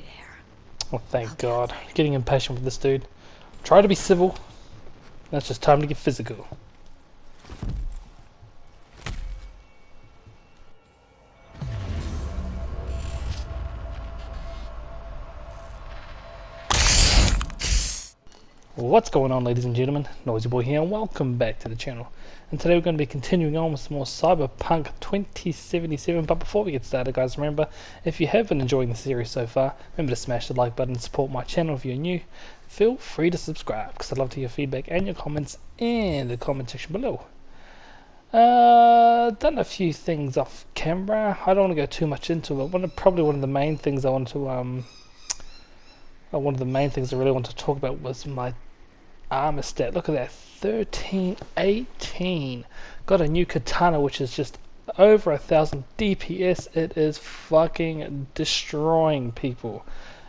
there. Oh, thank God. Getting impatient with this dude. Try to be civil. Now it's just time to get physical. What's going on, ladies and gentlemen? Noisy Boy here, and welcome back to the channel. And today we're going to be continuing on with some more Cyberpunk 2077. But before we get started, guys, remember, if you have been enjoying the series so far, remember to smash the like button and support my channel. If you're new, feel free to subscribe, because I'd love to hear your feedback and your comments in the comment section below. Done a few things off camera. I don't want to go too much into it. Probably one of the main things I want to one of the main things I really want to talk about was my armor stat. Look at that, 1318. Got a new katana which is just over 1000 DPS. It is fucking destroying people.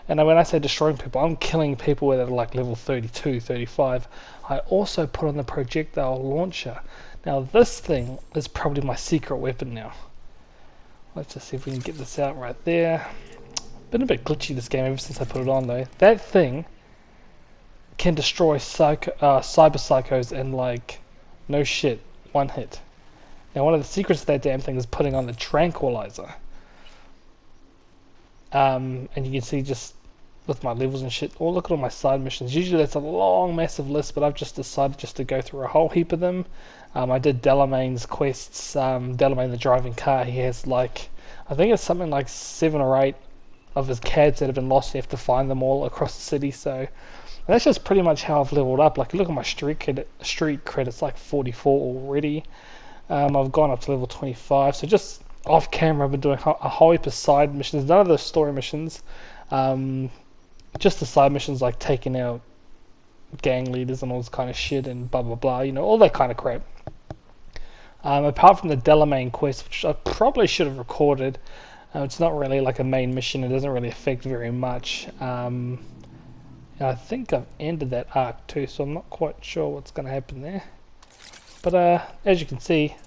And when I say destroying people, I'm killing people that are like level 32, 35. I also put on the projectile launcher. Now this thing is probably my secret weapon now. Let's just see if we can get this out right there. Been a bit glitchy this game ever since I put it on though. That thing can destroy cyber psychos in like no shit, one hit. Now one of the secrets of that damn thing is putting on the tranquilizer. And you can see just with my levels and shit, oh look at all my side missions. Usually that's a long massive list, but I've just decided just to go through a whole heap of them. I did Delamain's quests, Delamain the driving car. He has like, I think it's something like 7 or 8 of his CADs that have been lost. You have to find them all across the city, so that's just pretty much how I've leveled up. Like look at my street cred, it's like 44 already. I've gone up to level 25, so just off camera I've been doing a whole heap of side missions, none of the story missions, just the side missions like taking out gang leaders and all this kind of shit and blah blah blah, you know, all that kind of crap. Apart from the Delamain quest, which I probably should have recorded. It's not really like a main mission, it doesn't really affect very much. I think I've ended that arc too, so I'm not quite sure what's going to happen there. But as you can see,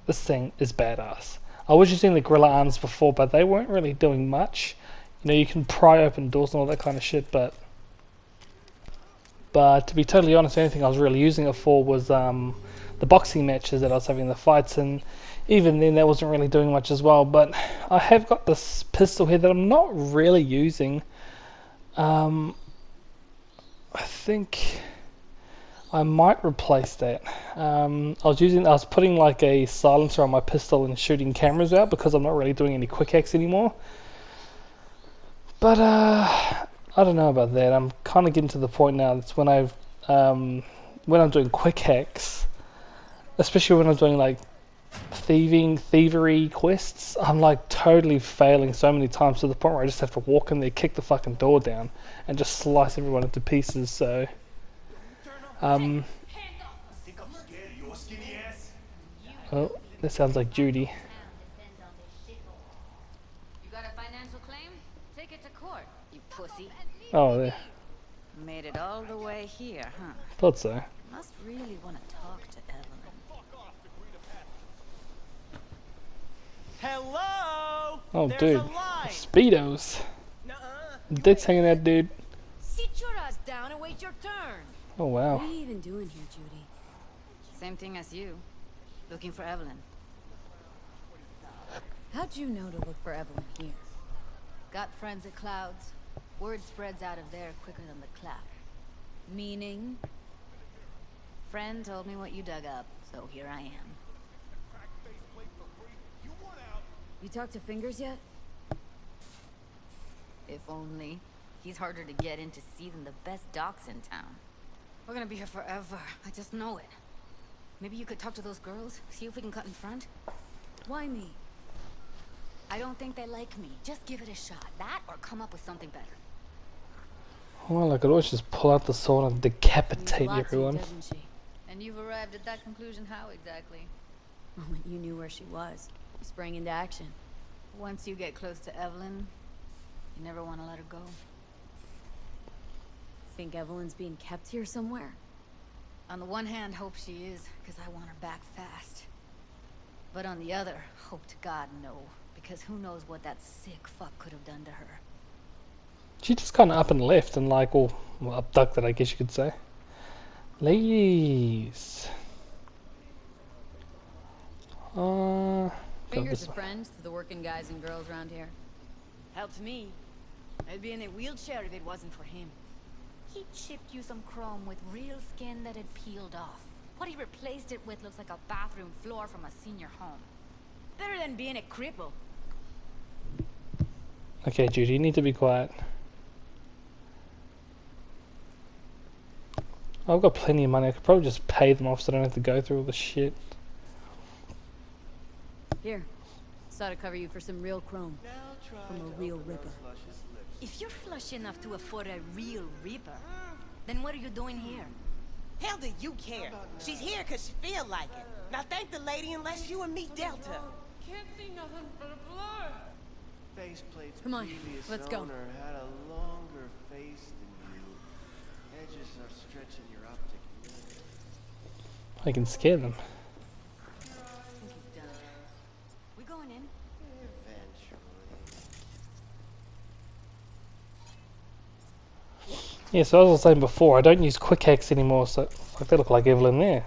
this thing is badass. I was using the gorilla arms before, but they weren't really doing much. You know, you can pry open doors and all that kind of shit, but to be totally honest, the only thing I was really using it for was the boxing matches that I was having, the fights, and even then that wasn't really doing much as well. But I have got this pistol here that I'm not really using. I think I might replace that. I was putting like a silencer on my pistol and shooting cameras out because I'm not really doing any quick hacks anymore. But I don't know about that. I'm kind of getting to the point now. That's when I'm doing quick hacks, especially when I'm doing like thievery quests, I'm like totally failing so many times to the point where I just have to walk in there, kick the fucking door down, and just slice everyone into pieces. So, oh, that sounds like Judy. You got a financial claim? Take it to court, you pussy. Oh, there. Made it all the way here, huh? Thought so. Must really want to talk to Evelyn. Hello! Oh, There's dude. a line. Speedos. Nuh-uh. Dick's hanging out, dude. Sit your ass down and wait your turn. Oh, wow. What are you even doing here, Judy? Same thing as you. Looking for Evelyn. How'd you know to look for Evelyn here? Got friends at Clouds. Word spreads out of there quicker than the clap. Meaning? Friend told me what you dug up, so here I am. You talked to Fingers yet? If only. He's harder to get in to see than the best docs in town. We're gonna be here forever. I just know it. Maybe you could talk to those girls, see if we can cut in front? Why me? I don't think they like me. Just give it a shot. That or come up with something better. Well, I could always just pull out the sword and decapitate Means a lot to you, everyone. doesn't she? And you've arrived at that conclusion how exactly? The moment you knew where she was, you sprang into action. Once you get close to Evelyn, you never want to let her go. Think Evelyn's being kept here somewhere? On the one hand, hope she is, because I want her back fast. But on the other, hope to God no, because who knows what that sick fuck could have done to her. She just kind of up and left and like, well, abducted, I guess you could say. Ladies. Go Fingers this a way. friend to the working guys and girls around here. Helps me. I'd be in a wheelchair if it wasn't for him. He chipped you some chrome with real skin that had peeled off. What he replaced it with looks like a bathroom floor from a senior home. Better than being a cripple. Okay, Judy, you need to be quiet. I've got plenty of money. I could probably just pay them off so I don't have to go through all this shit. Here. Saw to cover you for some real chrome. From a real ripper. If you're flush enough to afford a real reaper, then what are you doing here? Hell do you care? She's here because she feel like it. Now thank the lady unless you and me dealt her. Can't see nothing but a blur. Faceplate's Come on, previous let's go. owner had a longer face than you. Edges are stretching your optic nerve. I can scare them. We going in? Eventually. Yeah, so as I was saying before, I don't use quick hacks anymore, so like they look like Evelyn there.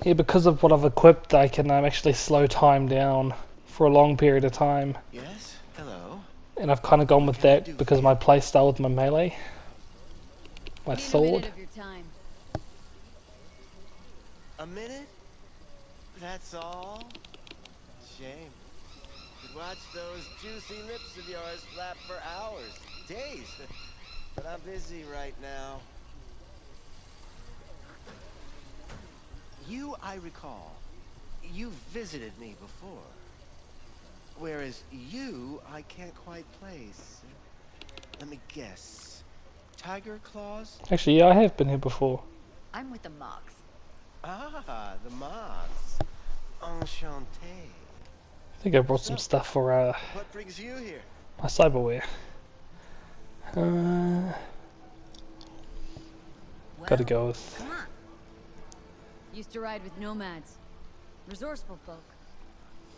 Yeah, because of what I've equipped, I can actually slow time down for a long period of time. Yes? Hello? And I've kind of gone with that because of my playstyle with my melee. My Need a sword. minute of your time. A minute? That's all? Shame. Could watch those juicy lips of yours flap for hours, days. But I'm busy right now. You, I recall, you visited me before. Whereas you, I can't quite place. Let me guess. Tiger claws? Actually, yeah, I have been here before. I'm with the Mogs. Ah, the moths. Enchanté. I think I brought some stuff for What brings you here? my cyberware. Gotta go with. Come on. Used to ride with nomads. Resourceful folk.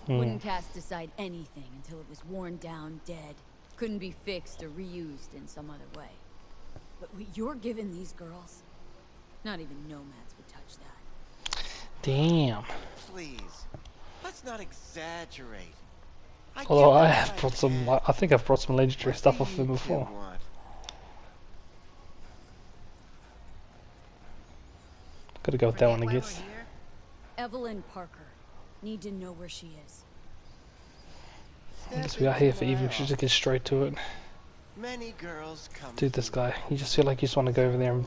Wouldn't cast aside anything until it was worn down, dead. Couldn't be fixed or reused in some other way. But what you're giving these girls, not even nomads would touch that. Damn. Please, let's not exaggerate. Although get I that have I brought some, can. I think I've brought some legendary What stuff do off them you before. two want? Gotta go with that one, I guess. Evelyn Parker. Need to know where she is. I guess we are here for Evie. We should just get straight to it. Many girls come. Dude, this guy. You just feel like you just want to go over there and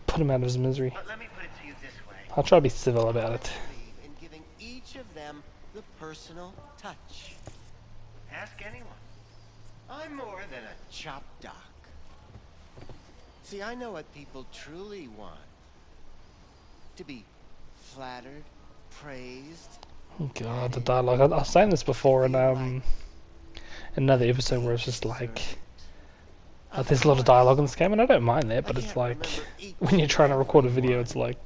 put him out of his misery. But let me put it to you this way. I'll try to be civil about it. I believe in giving each of them the personal touch. Ask anyone. I'm more than a chop doc. See, I know what people truly want. To be flattered, praised. Oh god, the dialogue. I was saying this before in another episode where it's just like there's a lot of dialogue in this game, and I don't mind that, but it's like when you're trying to record a video, it's like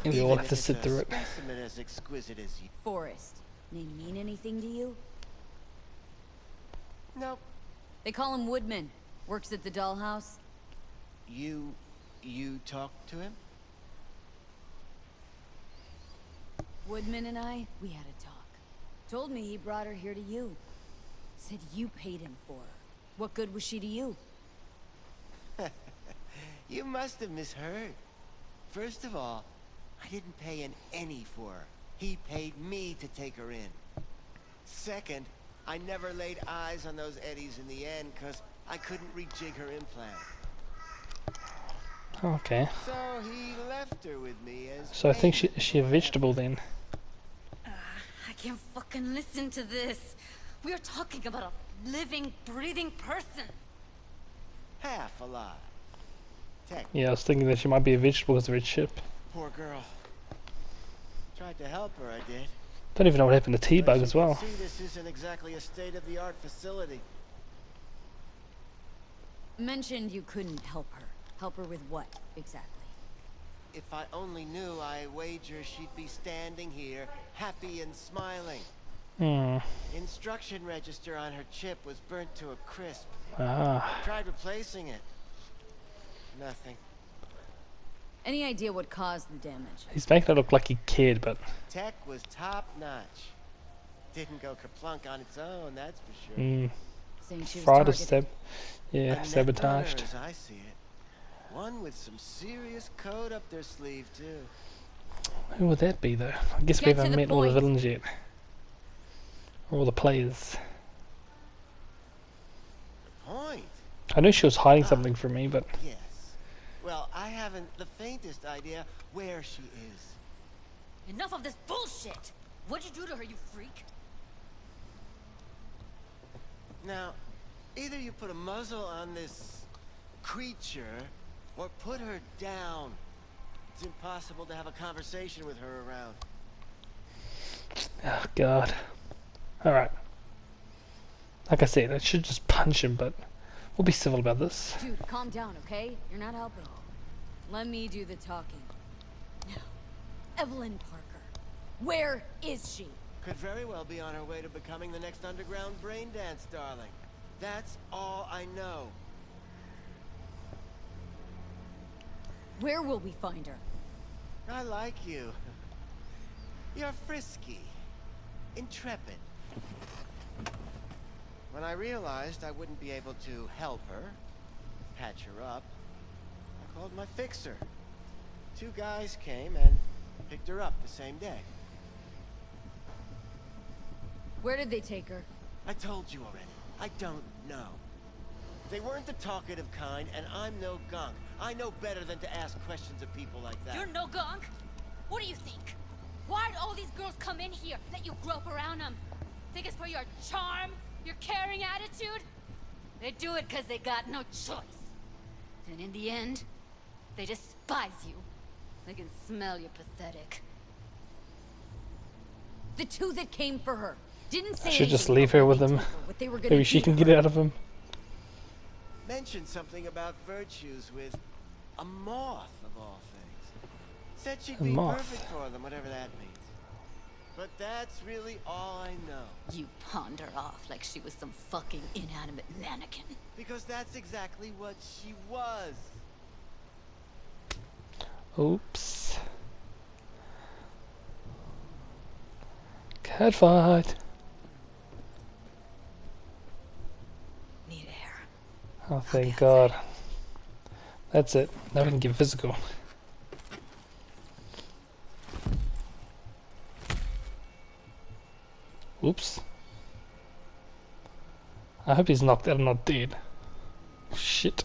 you all have to sit through it. Specimen as exquisite as you. Forrest. Name mean anything to you? Nope. They call him Woodman. Works at the dollhouse. You talked to him? Woodman and I, we had a talk. Told me he brought her here to you. Said you paid him for her. What good was she to you? You must have misheard. First of all, I didn't pay an any for her. He paid me to take her in. Second, I never laid eyes on those eddies in the end because I couldn't rejig her implant. Okay. So he left her with me as So I think payment is she a for vegetable then? I can't fucking listen to this. We are talking about a living, breathing person. half alive. Tech. Yeah, I was thinking that she might be a vegetable because of its chip. Poor girl. Tried to help her, I did. Don't even know what happened to But T-Bug you as can well. See, this isn't exactly a state-of-the-art facility. Mentioned you couldn't help her. Help her with what, exactly? If I only knew, I wager she'd be standing here, happy and smiling. Hmm. Instruction register on her chip was burnt to a crisp. Ah. Tried replacing it. Nothing. Any idea what caused the damage? He's making it look like he cared, but Tech was top notch. Didn't go kerplunk on its own, that's for sure. Saying she was fried or targeted. yeah, A net sabotaged. runner, as I see it. One with some serious code up their sleeve too. Who would that be though? I guess we Get to haven't the met all the point. villains yet. Or all the players. The point? I knew she was hiding something from me, but Yes. Well, I haven't the faintest idea where she is. Enough of this bullshit! What'd you do to her, you freak? Now, either you put a muzzle on this creature, or put her down. It's impossible to have a conversation with her around. oh god. Alright. Like I said, I should just punch him, but we'll be civil about this. Dude, calm down, okay? You're not helping. Let me do the talking. Now, Evelyn Parker. Where is she? Could very well be on her way to becoming the next underground brain dance darling. That's all I know. Where will we find her? I like you. You're frisky. Intrepid. When I realized I wouldn't be able to help her, patch her up, I called my fixer. 2 guys came and picked her up the same day. Where did they take her? I told you already. I don't know. They weren't the talkative kind, and I'm no gunk. I know better than to ask questions of people like that. You're no gunk? What do you think? Why'd all these girls come in here? Let you grope around them? Think it's for your charm? Your caring attitude? They do it because they got no choice. And in the end, they despise you. They can smell you're pathetic. The 2 that came for her. Didn't say I should just anything leave about her when with they him. took her, what they were gonna Maybe she do can to get her. out of him. Mentioned something about virtues with a moth, of all things. Said she'd A be moth. perfect for them, whatever that means. But that's really all I know. You pawned her off like she was some fucking inanimate mannequin. Because that's exactly what she was. Oops. Cat fight. Need air. Oh, thank God. That's it. Now we can get physical. Oops. I hope he's knocked out and not dead. Shit.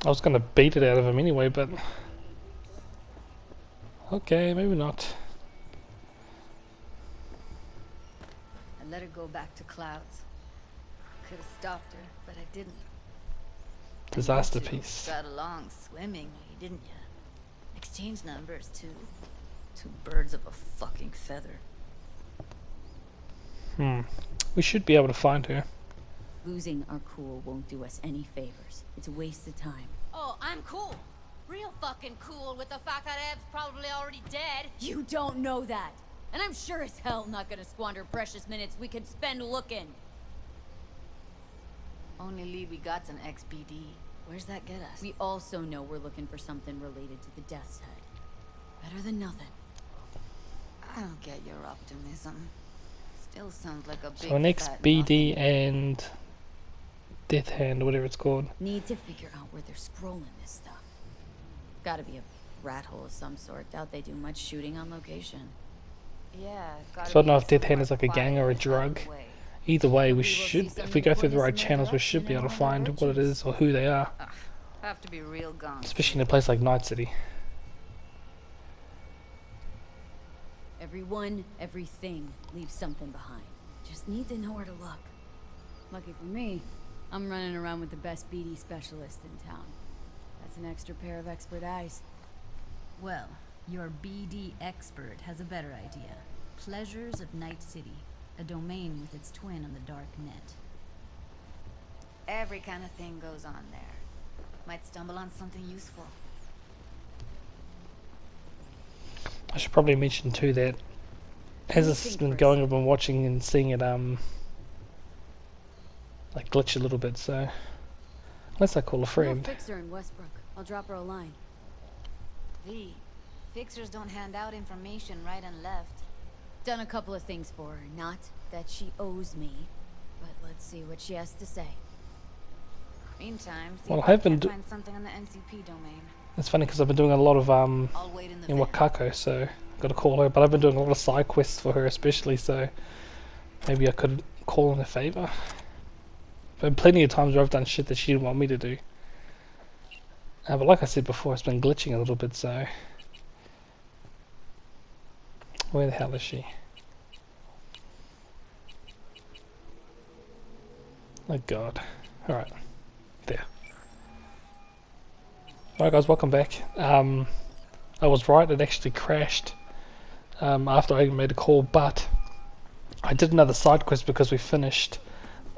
I was gonna beat it out of him anyway, but... okay, maybe not. I let her go back to Clouds. Could have stopped her, but I didn't. Disaster You two piece. got along swimmingly, didn't you? Exchanged numbers, too. 2 birds of a fucking feather. We should be able to find her. Losing our cool won't do us any favors. It's a waste of time. Oh, I'm cool. Real fucking cool with the fact that Ev's probably already dead. You don't know that. And I'm sure as hell not gonna squander precious minutes we could spend looking. Only lead we got's an XBD. Where's that get us? We also know we're looking for something related to the Death's Head. Better than nothing. I don't get your optimism. Still sounds like a big So an fat XBD and Death Hand, or whatever it's called. Need to figure out where they're scrolling this stuff. Gotta be a rat hole of some sort. Doubt they do much shooting on location. nothing. Yeah, gotta So I don't know be if Death Hand somewhere is like a gang or a quiet out drug. of the way. Either way, we Maybe we'll see should, if something we go to through point the us right in their channels, we direction should be and able to find find their what it virtues. is or who they are. Have to be real guns. Especially in a place like Night City. Everyone, everything leaves something behind. Just need to know where to look. Lucky for me, I'm running around with the best BD specialist in town. That's an extra pair of expert eyes. Well, your BD expert has a better idea. Pleasures of Night City, a domain with its twin on the dark net. Every kind of thing goes on there. Might stumble on something useful. I should probably mention too that as this has been going, I've been watching and seeing it like glitch a little bit. So unless I call a No friend. fixer in Westbrook. I'll drop her a line. V, fixers don't hand out information right and left. Done a couple of things for her. Not that she owes me, but let's see what she has to say. Meantime, see Well, if I I haven't can find something on the NCP domain. It's funny because I've been doing a lot of I'll wait in the in van. Wakako, so I've got to call her. But I've been doing a lot of side quests for her, especially. So maybe I could call in a favor. But plenty of times where I've done shit that she didn't want me to do. But like I said before, it's been glitching a little bit. So where the hell is she? Oh god. Alright. There. Alright guys, welcome back. I was right, it actually crashed after I made a call, but I did another side quest because we finished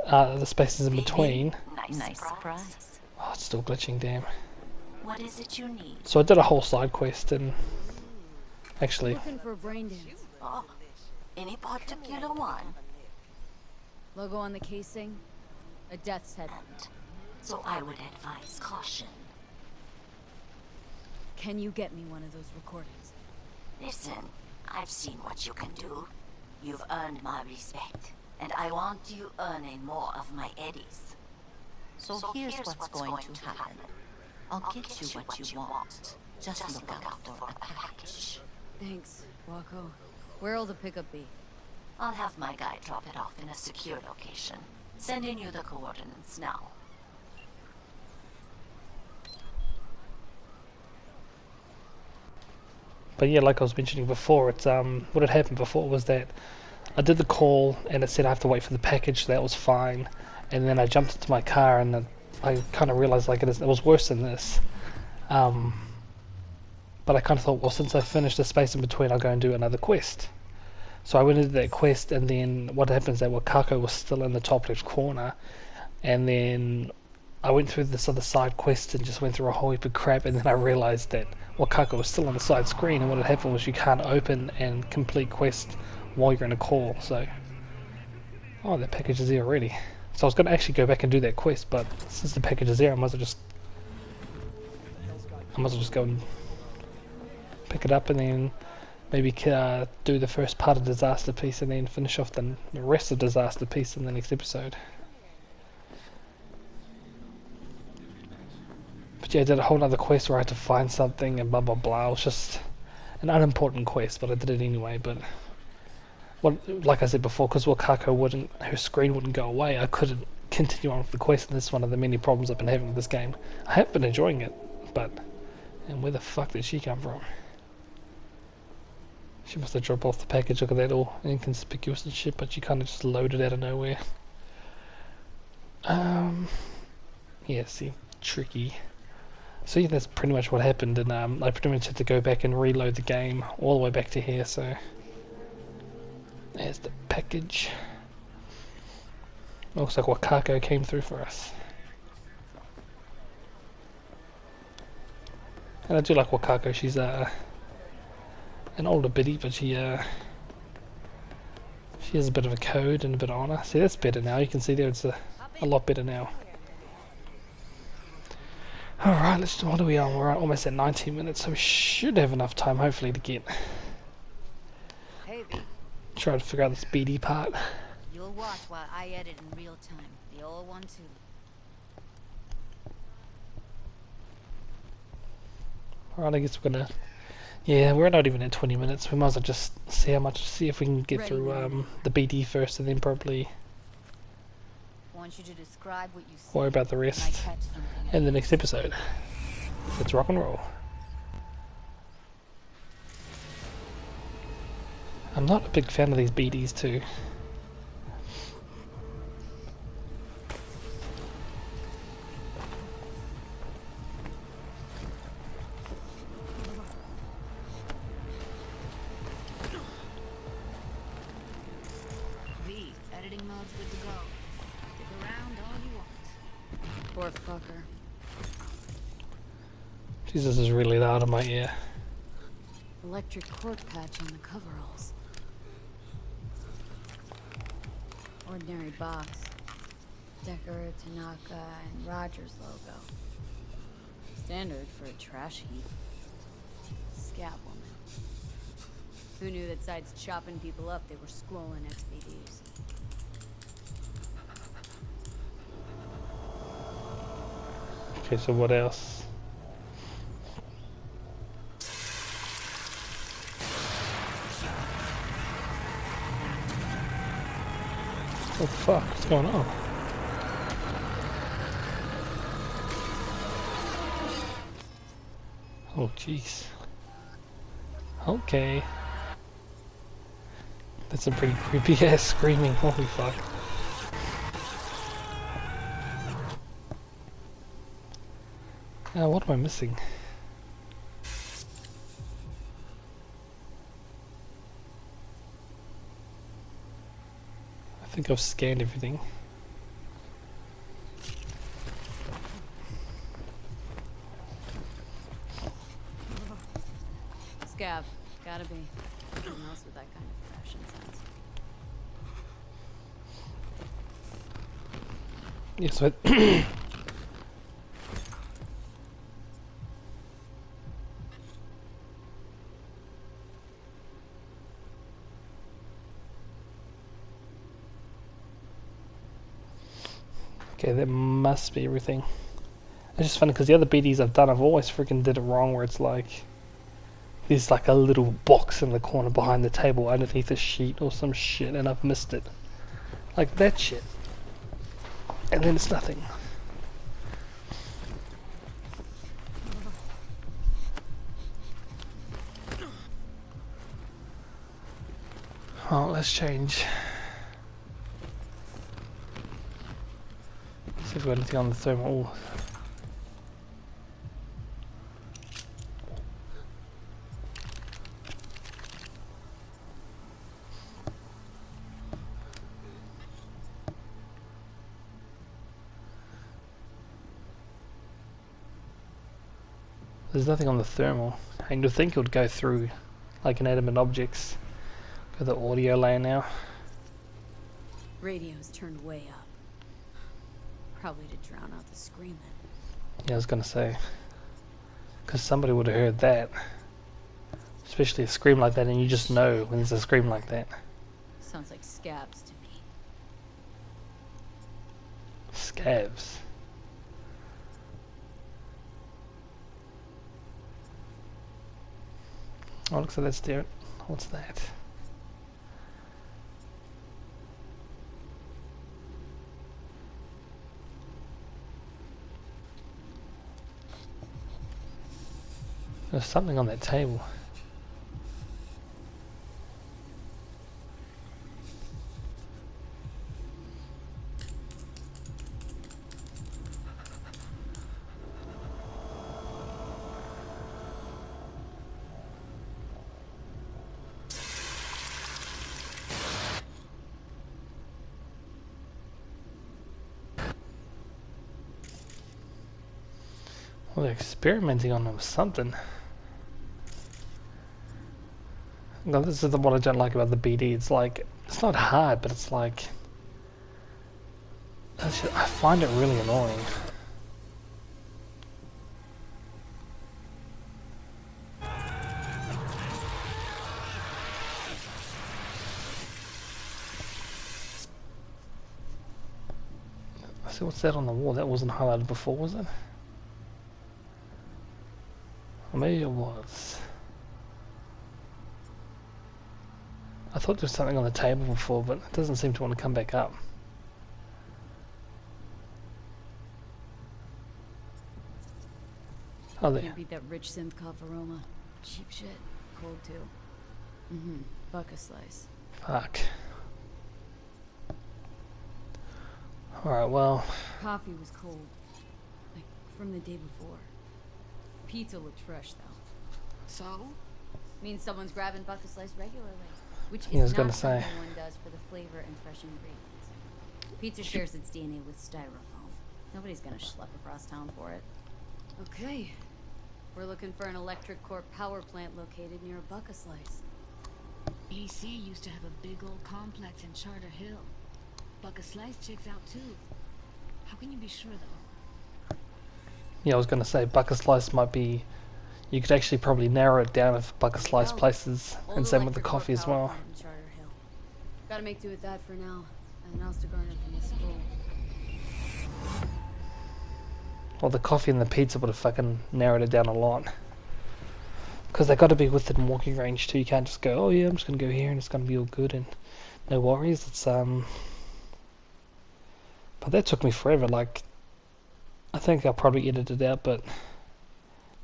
the spaces in between. Nice surprise. Oh, it's still glitching, damn. What is it you need? So I did a whole side quest and actually, Looking for a brain dance. Oh, any particular one? Logo on the casing. A death's head. So I would advise caution. Can you get me one of those recordings? Listen, I've seen what you can do. You've earned my respect, and I want you earning more of my eddies. So here's what's going to happen. I'll get you what you want. Just look out for a package. Thanks, Wako. Where'll the pickup be? I'll have my guy drop it off in a secure location. Sending you the coordinates now. but yeah, like I was mentioning before, it's what had happened before was that I did the call and it said I have to wait for the package, so that was fine. And then I jumped into my car and I kind of realized like it was worse than this. But I kind of thought, well, since I finished the space in between, I'll go and do another quest. So I went into that quest, and then what happens is that Wakako was still in the top left corner, and then I went through this other side quest and just went through a whole heap of crap, and then I realized that Wakako was still on the side screen, and what had happened was you can't open and complete quest while you're in a call. So, oh, that package is there already. So I was going to actually go back and do that quest, but since the package is there, I might as well just go and pick it up, and then maybe do the first part of Disaster Piece, and then finish off the rest of Disaster Piece in the next episode. But yeah, I did a whole other quest where I had to find something and blah blah blah. It was just an unimportant quest, but I did it anyway. But like I said before, because Wakako her screen wouldn't go away, I couldn't continue on with the quest, and this is one of the many problems I've been having with this game. I have been enjoying it, but and where the fuck did she come from? She must have dropped off the package. Look at that, all inconspicuous and shit, but she kind of just loaded out of nowhere. Yeah, see, tricky. So yeah, that's pretty much what happened, and I pretty much had to go back and reload the game all the way back to here, so there's the package. Looks like Wakako came through for us. And I do like Wakako. She's an older biddy, but she has a bit of a code and a bit of honor. See, that's better now. You can see there it's a lot better now. Alright, what are we on? We're almost at 19 minutes, so we should have enough time, hopefully, to get... Hey, V. Try to figure out this BD part. You'll watch while I edit in real time. The old one, too. Alright, I guess we're gonna... Yeah, we're not even at 20 minutes. We might as well just see if we can get through the BD first, and then probably Want you to describe what you see. worry about the rest in the next episode. Let's rock and roll. I'm not a big fan of these BDs too. V, editing mode's good to go. Stick around all you want. Poor fucker. Jesus is really loud in my ear. Electric cork patch on the coveralls. Ordinary box. Decker, Tanaka, and Rogers logo. Standard for a trash heap. Scab woman. Who knew that besides chopping people up, they were scrolling XVDs? Okay, so what else? Oh fuck, what's going on? Oh jeez. Okay. That's some pretty creepy ass screaming, holy fuck. Now what am I missing? I think I've scanned everything. Scab. Gotta be. Nothing else with that kind of fashion sense. Yeah, so okay, that must be everything. It's just funny because the other BDs I've done, I've always freaking did it wrong where it's like there's like a little box in the corner behind the table underneath a sheet or some shit and I've missed it. Like that shit. And then it's nothing. Oh, let's change. See if we've got anything on the thermal. There's nothing on the thermal. And you'd think it would go through like inanimate objects. Got the audio layer now. Radio's turned way up. Probably to drown out the screaming. Yeah, I was gonna say. Because somebody would have heard that. Especially a scream like that, and you just know when there's a scream like that. Sounds like scabs to me. Scabs. Oh, looks like that's there. What's that? There's something on that table. Well, they're experimenting on them with something. No, this is what I don't like about the BD. It's like, it's not hard, but it's like, I find it really annoying. See, what's that on the wall? That wasn't highlighted before, was it? Or maybe it was. I thought there was something on the table before, but it doesn't seem to want to come back up. Oh, there. Can't beat that rich synth cough aroma. Cheap shit. Cold too. Buck a slice. Fuck. Alright, well. Coffee was cold. Like, from the day before. Pizza looked fresh, though. So? Means someone's grabbing buck a slice regularly. Which Yeah, I was is gonna not say. something one does for the flavor and fresh ingredients. Pizza shares its DNA with styrofoam. Nobody's gonna schlep across town for it. Okay. We're looking for an electric core power plant located near a bucka slice. EC used to have a big old complex in Charter Hill. Bucka Slice checks out too. How can you be sure though? Yeah, I was going to say Bucka Slice might be... You could actually probably narrow it down if Bucka Slice places, and same with the coffee as well. Gotta make do with that for now. Nothing else to garner from this school. Well, the coffee and the pizza would have fucking narrowed it down a lot. Because they got to be within walking range too. You can't just go, oh yeah, I'm just going to go here and it's going to be all good and no worries. It's But that took me forever. Like, I think I'll probably edit it out, but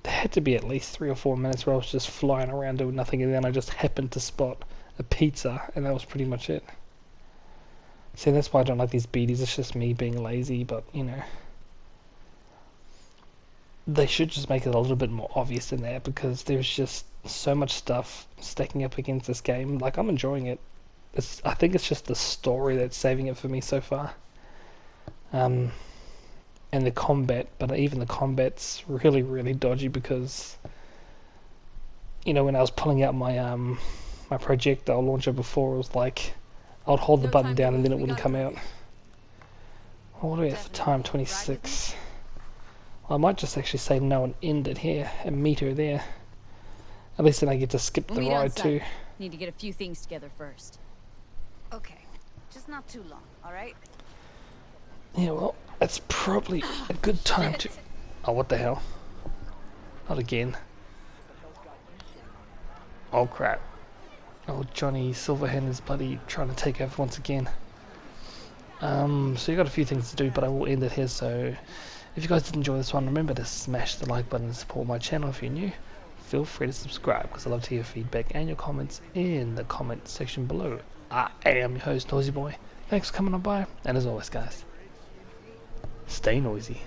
there had to be at least 3 or 4 minutes where I was just flying around doing nothing, and then I just happened to spot a pizza, and that was pretty much it. See, that's why I don't like these beaties. It's just me being lazy, but you know, they should just make it a little bit more obvious in there, because there's just so much stuff stacking up against this game. Like, I'm enjoying it. I think it's just the story that's saving it for me so far. And the combat, but even the combat's really, really dodgy, because, you know, when I was pulling out my my projectile launcher before, it was like I'd hold the button down and then it wouldn't come out. What do we have for time? 26. Well, I might just actually say no and end it here and meet her there. At least then I get to skip the ride too. Need to get a few things together first. Okay, just not too long, alright? Yeah, well, that's probably a good time to... Oh, what the hell? Not again. Oh, crap. Oh, Johnny Silverhand is bloody trying to take over once again. So you got a few things to do, but I will end it here. So if you guys did enjoy this one, remember to smash the like button and support my channel. If you're new, feel free to subscribe, because I love to hear feedback and your comments in the comment section below. I am your host, Noisy Boy. Thanks for coming on by, and as always, guys, stay noisy.